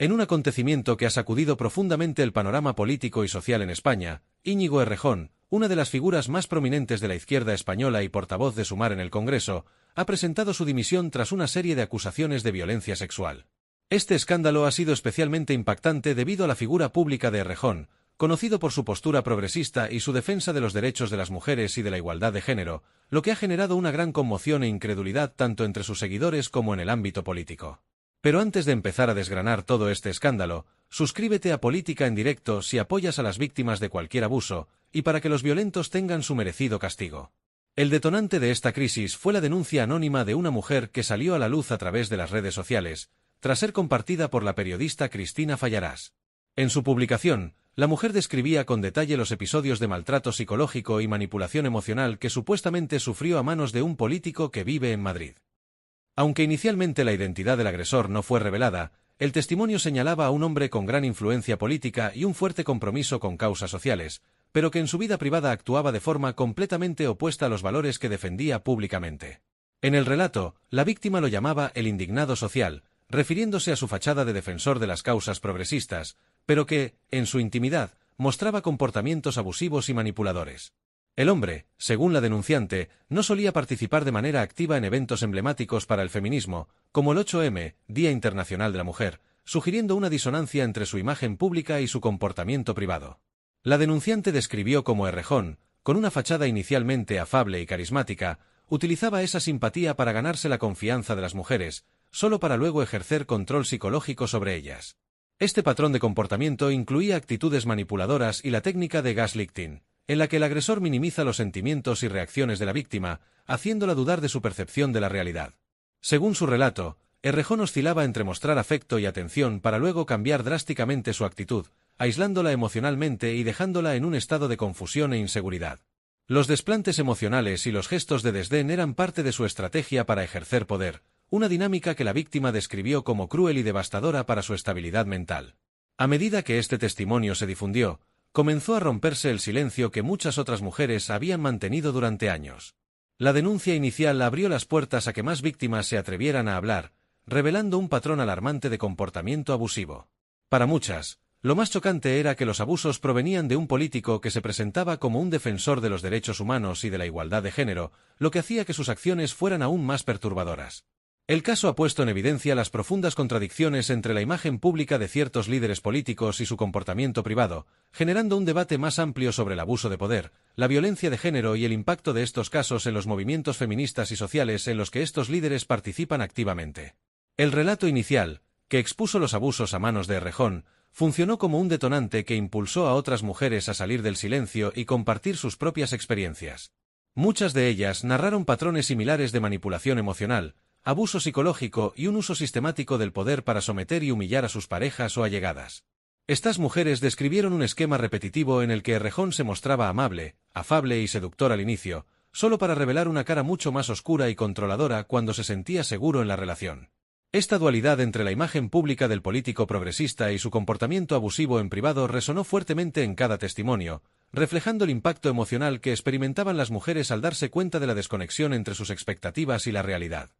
En un acontecimiento que ha sacudido profundamente el panorama político y social en España, Íñigo Errejón, una de las figuras más prominentes de la izquierda española y portavoz de Sumar en el Congreso, ha presentado su dimisión tras una serie de acusaciones de violencia sexual. Este escándalo ha sido especialmente impactante debido a la figura pública de Errejón, conocido por su postura progresista y su defensa de los derechos de las mujeres y de la igualdad de género, lo que ha generado una gran conmoción e incredulidad tanto entre sus seguidores como en el ámbito político. Pero antes de empezar a desgranar todo este escándalo, suscríbete a Política en Directo si apoyas a las víctimas de cualquier abuso, y para que los violentos tengan su merecido castigo. El detonante de esta crisis fue la denuncia anónima de una mujer que salió a la luz a través de las redes sociales, tras ser compartida por la periodista Cristina Fallarás. En su publicación, la mujer describía con detalle los episodios de maltrato psicológico y manipulación emocional que supuestamente sufrió a manos de un político que vive en Madrid. Aunque inicialmente la identidad del agresor no fue revelada, el testimonio señalaba a un hombre con gran influencia política y un fuerte compromiso con causas sociales, pero que en su vida privada actuaba de forma completamente opuesta a los valores que defendía públicamente. En el relato, la víctima lo llamaba el indignado social, refiriéndose a su fachada de defensor de las causas progresistas, pero que, en su intimidad, mostraba comportamientos abusivos y manipuladores. El hombre, según la denunciante, no solía participar de manera activa en eventos emblemáticos para el feminismo, como el 8M, Día Internacional de la Mujer, sugiriendo una disonancia entre su imagen pública y su comportamiento privado. La denunciante describió cómo Errejón, con una fachada inicialmente afable y carismática, utilizaba esa simpatía para ganarse la confianza de las mujeres, solo para luego ejercer control psicológico sobre ellas. Este patrón de comportamiento incluía actitudes manipuladoras y la técnica de gaslighting, en la que el agresor minimiza los sentimientos y reacciones de la víctima, haciéndola dudar de su percepción de la realidad. Según su relato, Errejón oscilaba entre mostrar afecto y atención para luego cambiar drásticamente su actitud, aislándola emocionalmente y dejándola en un estado de confusión e inseguridad. Los desplantes emocionales y los gestos de desdén eran parte de su estrategia para ejercer poder, una dinámica que la víctima describió como cruel y devastadora para su estabilidad mental. A medida que este testimonio se difundió, comenzó a romperse el silencio que muchas otras mujeres habían mantenido durante años. La denuncia inicial abrió las puertas a que más víctimas se atrevieran a hablar, revelando un patrón alarmante de comportamiento abusivo. Para muchas, lo más chocante era que los abusos provenían de un político que se presentaba como un defensor de los derechos humanos y de la igualdad de género, lo que hacía que sus acciones fueran aún más perturbadoras. El caso ha puesto en evidencia las profundas contradicciones entre la imagen pública de ciertos líderes políticos y su comportamiento privado, generando un debate más amplio sobre el abuso de poder, la violencia de género y el impacto de estos casos en los movimientos feministas y sociales en los que estos líderes participan activamente. El relato inicial, que expuso los abusos a manos de Errejón, funcionó como un detonante que impulsó a otras mujeres a salir del silencio y compartir sus propias experiencias. Muchas de ellas narraron patrones similares de manipulación emocional, abuso psicológico y un uso sistemático del poder para someter y humillar a sus parejas o allegadas. Estas mujeres describieron un esquema repetitivo en el que Errejón se mostraba amable, afable y seductor al inicio, solo para revelar una cara mucho más oscura y controladora cuando se sentía seguro en la relación. Esta dualidad entre la imagen pública del político progresista y su comportamiento abusivo en privado resonó fuertemente en cada testimonio, reflejando el impacto emocional que experimentaban las mujeres al darse cuenta de la desconexión entre sus expectativas y la realidad.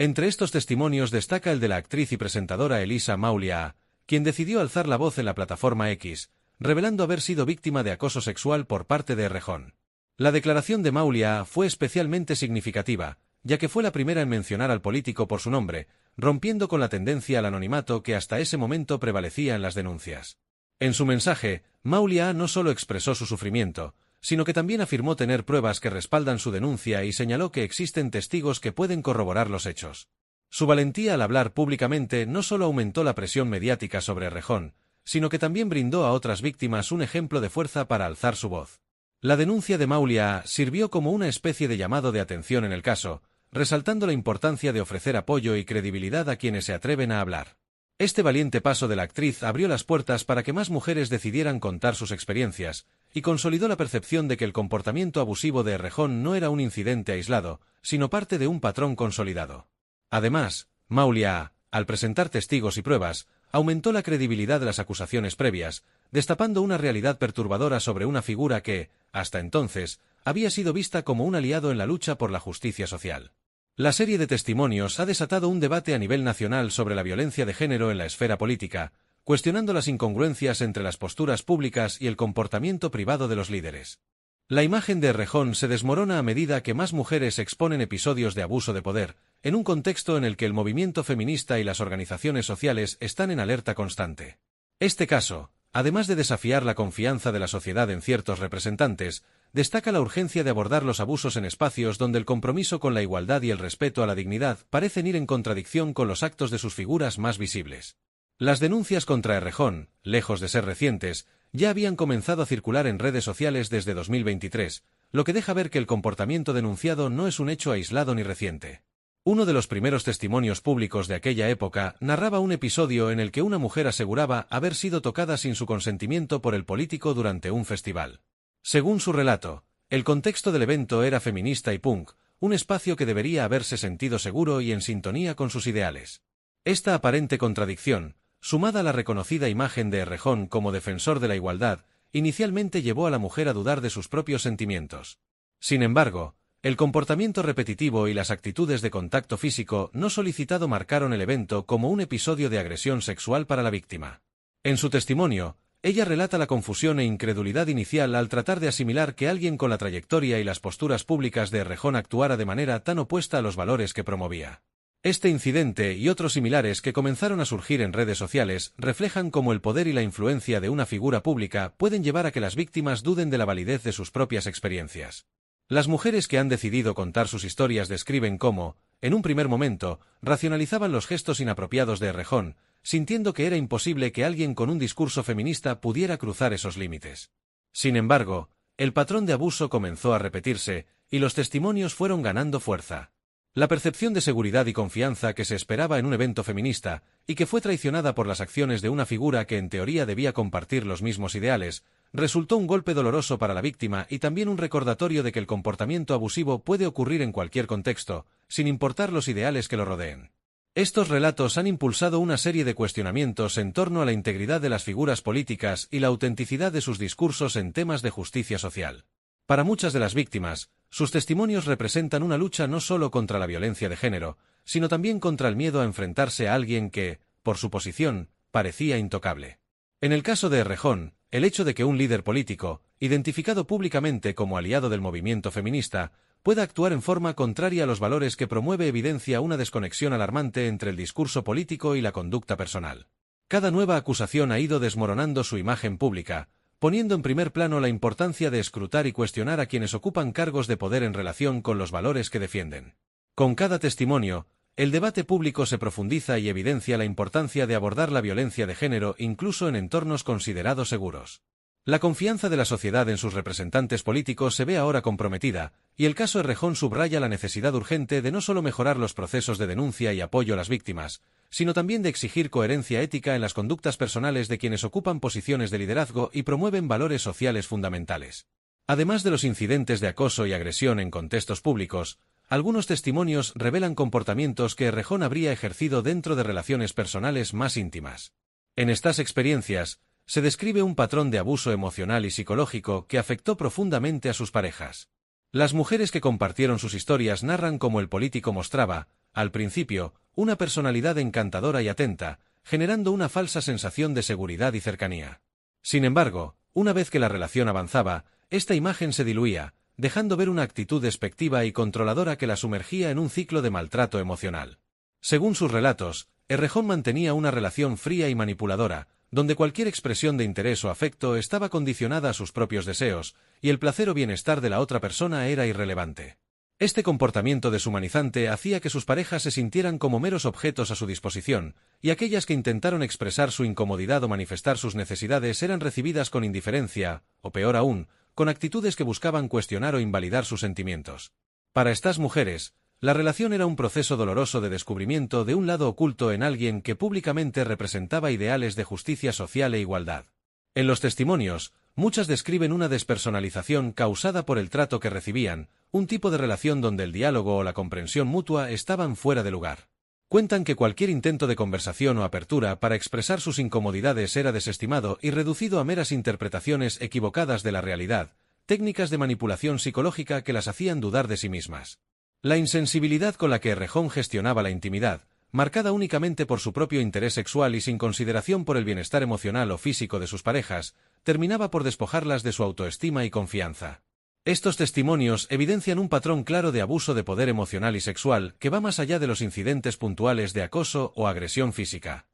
Entre estos testimonios destaca el de la actriz y presentadora Elisa Maulia, quien decidió alzar la voz en la plataforma X, revelando haber sido víctima de acoso sexual por parte de Errejón. La declaración de Maulia fue especialmente significativa, ya que fue la primera en mencionar al político por su nombre, rompiendo con la tendencia al anonimato que hasta ese momento prevalecía en las denuncias. En su mensaje, Maulia no solo expresó su sufrimiento, sino que también afirmó tener pruebas que respaldan su denuncia y señaló que existen testigos que pueden corroborar los hechos. Su valentía al hablar públicamente no solo aumentó la presión mediática sobre Errejón, sino que también brindó a otras víctimas un ejemplo de fuerza para alzar su voz. La denuncia de Maulia sirvió como una especie de llamado de atención en el caso, resaltando la importancia de ofrecer apoyo y credibilidad a quienes se atreven a hablar. Este valiente paso de la actriz abrió las puertas para que más mujeres decidieran contar sus experiencias, y consolidó la percepción de que el comportamiento abusivo de Errejón no era un incidente aislado, sino parte de un patrón consolidado. Además, Maulia, al presentar testigos y pruebas, aumentó la credibilidad de las acusaciones previas, destapando una realidad perturbadora sobre una figura que, hasta entonces, había sido vista como un aliado en la lucha por la justicia social. La serie de testimonios ha desatado un debate a nivel nacional sobre la violencia de género en la esfera política, cuestionando las incongruencias entre las posturas públicas y el comportamiento privado de los líderes. La imagen de Errejón se desmorona a medida que más mujeres exponen episodios de abuso de poder, en un contexto en el que el movimiento feminista y las organizaciones sociales están en alerta constante. Este caso, además de desafiar la confianza de la sociedad en ciertos representantes, destaca la urgencia de abordar los abusos en espacios donde el compromiso con la igualdad y el respeto a la dignidad parecen ir en contradicción con los actos de sus figuras más visibles. Las denuncias contra Errejón, lejos de ser recientes, ya habían comenzado a circular en redes sociales desde 2023, lo que deja ver que el comportamiento denunciado no es un hecho aislado ni reciente. Uno de los primeros testimonios públicos de aquella época narraba un episodio en el que una mujer aseguraba haber sido tocada sin su consentimiento por el político durante un festival. Según su relato, el contexto del evento era feminista y punk, un espacio que debería haberse sentido seguro y en sintonía con sus ideales. Esta aparente contradicción, sumada a la reconocida imagen de Errejón como defensor de la igualdad, inicialmente llevó a la mujer a dudar de sus propios sentimientos. Sin embargo, el comportamiento repetitivo y las actitudes de contacto físico no solicitado marcaron el evento como un episodio de agresión sexual para la víctima. En su testimonio, ella relata la confusión e incredulidad inicial al tratar de asimilar que alguien con la trayectoria y las posturas públicas de Errejón actuara de manera tan opuesta a los valores que promovía. Este incidente y otros similares que comenzaron a surgir en redes sociales reflejan cómo el poder y la influencia de una figura pública pueden llevar a que las víctimas duden de la validez de sus propias experiencias. Las mujeres que han decidido contar sus historias describen cómo, en un primer momento, racionalizaban los gestos inapropiados de Errejón, sintiendo que era imposible que alguien con un discurso feminista pudiera cruzar esos límites. Sin embargo, el patrón de abuso comenzó a repetirse, y los testimonios fueron ganando fuerza. La percepción de seguridad y confianza que se esperaba en un evento feminista, y que fue traicionada por las acciones de una figura que en teoría debía compartir los mismos ideales, resultó un golpe doloroso para la víctima y también un recordatorio de que el comportamiento abusivo puede ocurrir en cualquier contexto, sin importar los ideales que lo rodeen. Estos relatos han impulsado una serie de cuestionamientos en torno a la integridad de las figuras políticas y la autenticidad de sus discursos en temas de justicia social. Para muchas de las víctimas, sus testimonios representan una lucha no solo contra la violencia de género, sino también contra el miedo a enfrentarse a alguien que, por su posición, parecía intocable. En el caso de Errejón, el hecho de que un líder político, identificado públicamente como aliado del movimiento feminista, pueda actuar en forma contraria a los valores que promueve evidencia una desconexión alarmante entre el discurso político y la conducta personal. Cada nueva acusación ha ido desmoronando su imagen pública, poniendo en primer plano la importancia de escrutar y cuestionar a quienes ocupan cargos de poder en relación con los valores que defienden. Con cada testimonio, el debate público se profundiza y evidencia la importancia de abordar la violencia de género incluso en entornos considerados seguros. La confianza de la sociedad en sus representantes políticos se ve ahora comprometida, y el caso Errejón subraya la necesidad urgente de no solo mejorar los procesos de denuncia y apoyo a las víctimas, sino también de exigir coherencia ética en las conductas personales de quienes ocupan posiciones de liderazgo y promueven valores sociales fundamentales. Además de los incidentes de acoso y agresión en contextos públicos, algunos testimonios revelan comportamientos que Errejón habría ejercido dentro de relaciones personales más íntimas. En estas experiencias, se describe un patrón de abuso emocional y psicológico que afectó profundamente a sus parejas. Las mujeres que compartieron sus historias narran cómo el político mostraba, al principio, una personalidad encantadora y atenta, generando una falsa sensación de seguridad y cercanía. Sin embargo, una vez que la relación avanzaba, esta imagen se diluía, dejando ver una actitud despectiva y controladora que la sumergía en un ciclo de maltrato emocional. Según sus relatos, Errejón mantenía una relación fría y manipuladora, donde cualquier expresión de interés o afecto estaba condicionada a sus propios deseos, y el placer o bienestar de la otra persona era irrelevante. Este comportamiento deshumanizante hacía que sus parejas se sintieran como meros objetos a su disposición, y aquellas que intentaron expresar su incomodidad o manifestar sus necesidades eran recibidas con indiferencia, o peor aún, con actitudes que buscaban cuestionar o invalidar sus sentimientos. Para estas mujeres, la relación era un proceso doloroso de descubrimiento de un lado oculto en alguien que públicamente representaba ideales de justicia social e igualdad. En los testimonios, muchas describen una despersonalización causada por el trato que recibían, un tipo de relación donde el diálogo o la comprensión mutua estaban fuera de lugar. Cuentan que cualquier intento de conversación o apertura para expresar sus incomodidades era desestimado y reducido a meras interpretaciones equivocadas de la realidad, técnicas de manipulación psicológica que las hacían dudar de sí mismas. La insensibilidad con la que Errejón gestionaba la intimidad, marcada únicamente por su propio interés sexual y sin consideración por el bienestar emocional o físico de sus parejas, terminaba por despojarlas de su autoestima y confianza. Estos testimonios evidencian un patrón claro de abuso de poder emocional y sexual que va más allá de los incidentes puntuales de acoso o agresión física.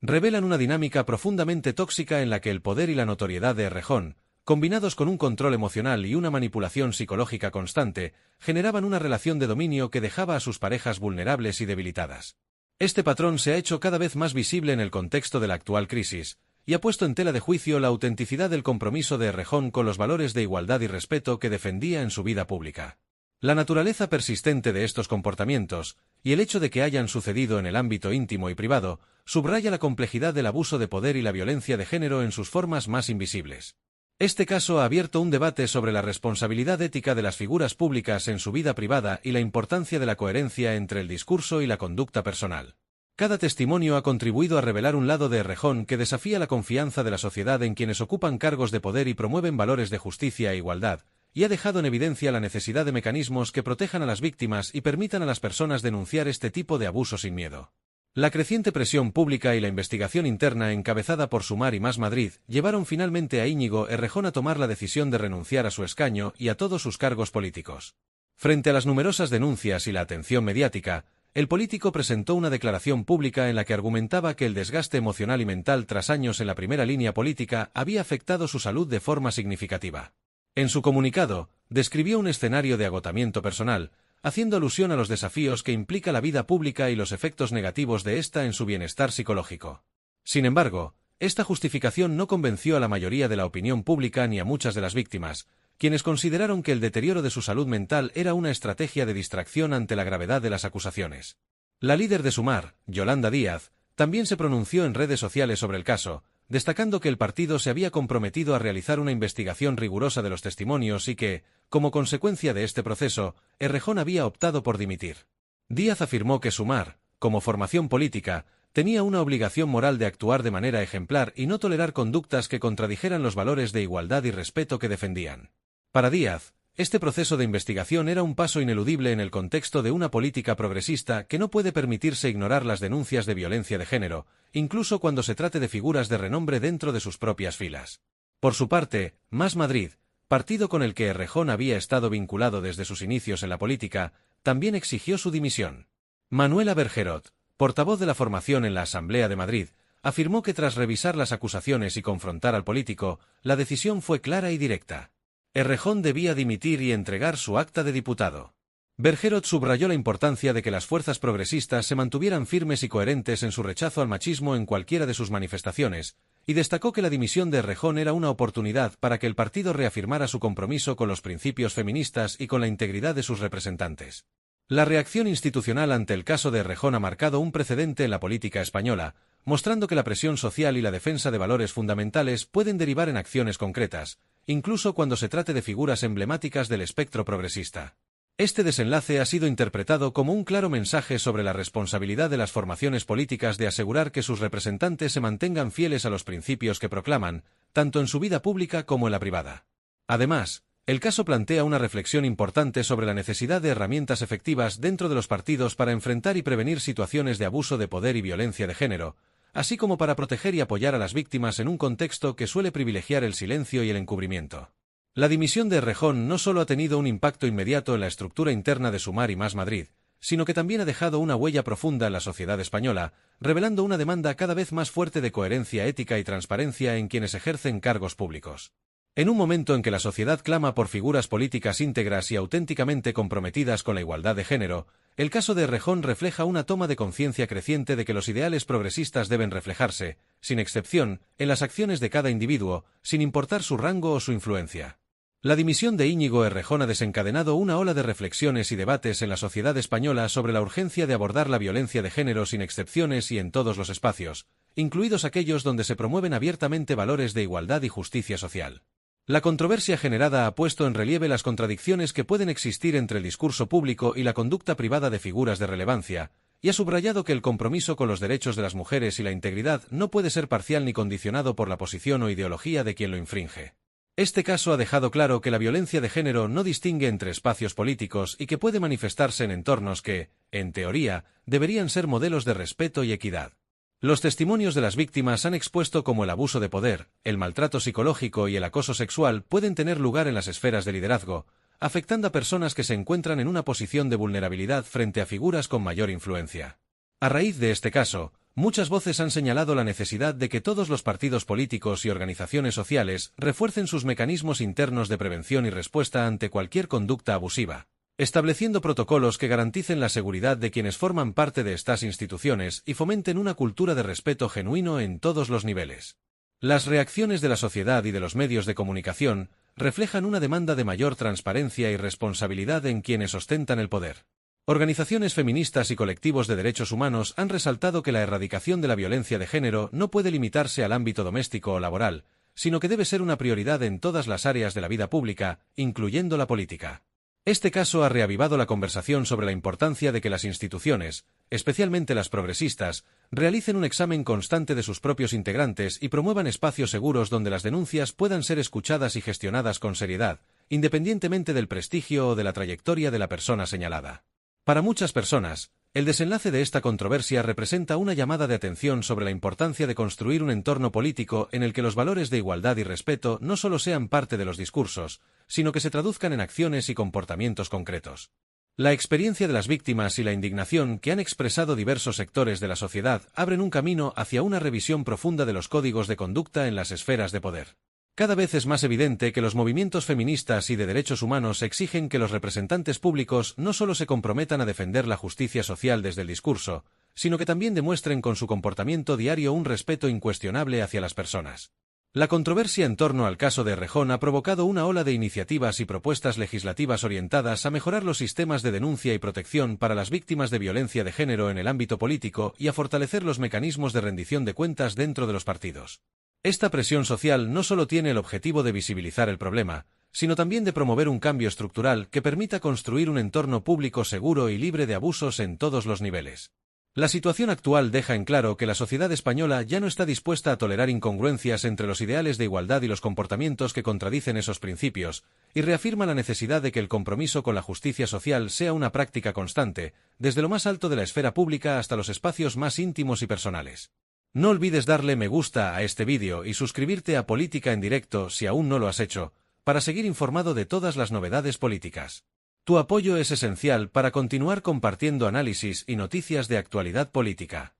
Revelan una dinámica profundamente tóxica en la que el poder y la notoriedad de Errejón, combinados con un control emocional y una manipulación psicológica constante, generaban una relación de dominio que dejaba a sus parejas vulnerables y debilitadas. Este patrón se ha hecho cada vez más visible en el contexto de la actual crisis, y ha puesto en tela de juicio la autenticidad del compromiso de Errejón con los valores de igualdad y respeto que defendía en su vida pública. La naturaleza persistente de estos comportamientos, y el hecho de que hayan sucedido en el ámbito íntimo y privado, subraya la complejidad del abuso de poder y la violencia de género en sus formas más invisibles. Este caso ha abierto un debate sobre la responsabilidad ética de las figuras públicas en su vida privada y la importancia de la coherencia entre el discurso y la conducta personal. Cada testimonio ha contribuido a revelar un lado de Errejón que desafía la confianza de la sociedad en quienes ocupan cargos de poder y promueven valores de justicia e igualdad, y ha dejado en evidencia la necesidad de mecanismos que protejan a las víctimas y permitan a las personas denunciar este tipo de abuso sin miedo. La creciente presión pública y la investigación interna encabezada por Sumar y Más Madrid llevaron finalmente a Íñigo Errejón a tomar la decisión de renunciar a su escaño y a todos sus cargos políticos. Frente a las numerosas denuncias y la atención mediática, el político presentó una declaración pública en la que argumentaba que el desgaste emocional y mental tras años en la primera línea política había afectado su salud de forma significativa. En su comunicado, describió un escenario de agotamiento personal, haciendo alusión a los desafíos que implica la vida pública y los efectos negativos de esta en su bienestar psicológico. Sin embargo, esta justificación no convenció a la mayoría de la opinión pública ni a muchas de las víctimas, quienes consideraron que el deterioro de su salud mental era una estrategia de distracción ante la gravedad de las acusaciones. La líder de Sumar, Yolanda Díaz, también se pronunció en redes sociales sobre el caso, destacando que el partido se había comprometido a realizar una investigación rigurosa de los testimonios y que, como consecuencia de este proceso, Errejón había optado por dimitir. Díaz afirmó que Sumar, como formación política, tenía una obligación moral de actuar de manera ejemplar y no tolerar conductas que contradijeran los valores de igualdad y respeto que defendían. Para Díaz, este proceso de investigación era un paso ineludible en el contexto de una política progresista que no puede permitirse ignorar las denuncias de violencia de género, incluso cuando se trate de figuras de renombre dentro de sus propias filas. Por su parte, Más Madrid, partido con el que Errejón había estado vinculado desde sus inicios en la política, también exigió su dimisión. Manuela Bergerot, portavoz de la formación en la Asamblea de Madrid, afirmó que tras revisar las acusaciones y confrontar al político, la decisión fue clara y directa. Errejón debía dimitir y entregar su acta de diputado. Bergerot subrayó la importancia de que las fuerzas progresistas se mantuvieran firmes y coherentes en su rechazo al machismo en cualquiera de sus manifestaciones, y destacó que la dimisión de Errejón era una oportunidad para que el partido reafirmara su compromiso con los principios feministas y con la integridad de sus representantes. La reacción institucional ante el caso de Errejón ha marcado un precedente en la política española, mostrando que la presión social y la defensa de valores fundamentales pueden derivar en acciones concretas, incluso cuando se trate de figuras emblemáticas del espectro progresista. Este desenlace ha sido interpretado como un claro mensaje sobre la responsabilidad de las formaciones políticas de asegurar que sus representantes se mantengan fieles a los principios que proclaman, tanto en su vida pública como en la privada. Además, el caso plantea una reflexión importante sobre la necesidad de herramientas efectivas dentro de los partidos para enfrentar y prevenir situaciones de abuso de poder y violencia de género, así como para proteger y apoyar a las víctimas en un contexto que suele privilegiar el silencio y el encubrimiento. La dimisión de Errejón no solo ha tenido un impacto inmediato en la estructura interna de Sumar y Más Madrid, sino que también ha dejado una huella profunda en la sociedad española, revelando una demanda cada vez más fuerte de coherencia ética y transparencia en quienes ejercen cargos públicos. En un momento en que la sociedad clama por figuras políticas íntegras y auténticamente comprometidas con la igualdad de género, el caso de Errejón refleja una toma de conciencia creciente de que los ideales progresistas deben reflejarse, sin excepción, en las acciones de cada individuo, sin importar su rango o su influencia. La dimisión de Íñigo Errejón ha desencadenado una ola de reflexiones y debates en la sociedad española sobre la urgencia de abordar la violencia de género sin excepciones y en todos los espacios, incluidos aquellos donde se promueven abiertamente valores de igualdad y justicia social. La controversia generada ha puesto en relieve las contradicciones que pueden existir entre el discurso público y la conducta privada de figuras de relevancia, y ha subrayado que el compromiso con los derechos de las mujeres y la integridad no puede ser parcial ni condicionado por la posición o ideología de quien lo infringe. Este caso ha dejado claro que la violencia de género no distingue entre espacios políticos y que puede manifestarse en entornos que, en teoría, deberían ser modelos de respeto y equidad. Los testimonios de las víctimas han expuesto cómo el abuso de poder, el maltrato psicológico y el acoso sexual pueden tener lugar en las esferas de liderazgo, afectando a personas que se encuentran en una posición de vulnerabilidad frente a figuras con mayor influencia. A raíz de este caso, muchas voces han señalado la necesidad de que todos los partidos políticos y organizaciones sociales refuercen sus mecanismos internos de prevención y respuesta ante cualquier conducta abusiva, estableciendo protocolos que garanticen la seguridad de quienes forman parte de estas instituciones y fomenten una cultura de respeto genuino en todos los niveles. Las reacciones de la sociedad y de los medios de comunicación reflejan una demanda de mayor transparencia y responsabilidad en quienes ostentan el poder. Organizaciones feministas y colectivos de derechos humanos han resaltado que la erradicación de la violencia de género no puede limitarse al ámbito doméstico o laboral, sino que debe ser una prioridad en todas las áreas de la vida pública, incluyendo la política. Este caso ha reavivado la conversación sobre la importancia de que las instituciones, especialmente las progresistas, realicen un examen constante de sus propios integrantes y promuevan espacios seguros donde las denuncias puedan ser escuchadas y gestionadas con seriedad, independientemente del prestigio o de la trayectoria de la persona señalada. Para muchas personas, el desenlace de esta controversia representa una llamada de atención sobre la importancia de construir un entorno político en el que los valores de igualdad y respeto no solo sean parte de los discursos, sino que se traduzcan en acciones y comportamientos concretos. La experiencia de las víctimas y la indignación que han expresado diversos sectores de la sociedad abren un camino hacia una revisión profunda de los códigos de conducta en las esferas de poder. Cada vez es más evidente que los movimientos feministas y de derechos humanos exigen que los representantes públicos no solo se comprometan a defender la justicia social desde el discurso, sino que también demuestren con su comportamiento diario un respeto incuestionable hacia las personas. La controversia en torno al caso de Errejón ha provocado una ola de iniciativas y propuestas legislativas orientadas a mejorar los sistemas de denuncia y protección para las víctimas de violencia de género en el ámbito político y a fortalecer los mecanismos de rendición de cuentas dentro de los partidos. Esta presión social no solo tiene el objetivo de visibilizar el problema, sino también de promover un cambio estructural que permita construir un entorno público seguro y libre de abusos en todos los niveles. La situación actual deja en claro que la sociedad española ya no está dispuesta a tolerar incongruencias entre los ideales de igualdad y los comportamientos que contradicen esos principios, y reafirma la necesidad de que el compromiso con la justicia social sea una práctica constante, desde lo más alto de la esfera pública hasta los espacios más íntimos y personales. No olvides darle me gusta a este vídeo y suscribirte a Política en Directo si aún no lo has hecho, para seguir informado de todas las novedades políticas. Tu apoyo es esencial para continuar compartiendo análisis y noticias de actualidad política.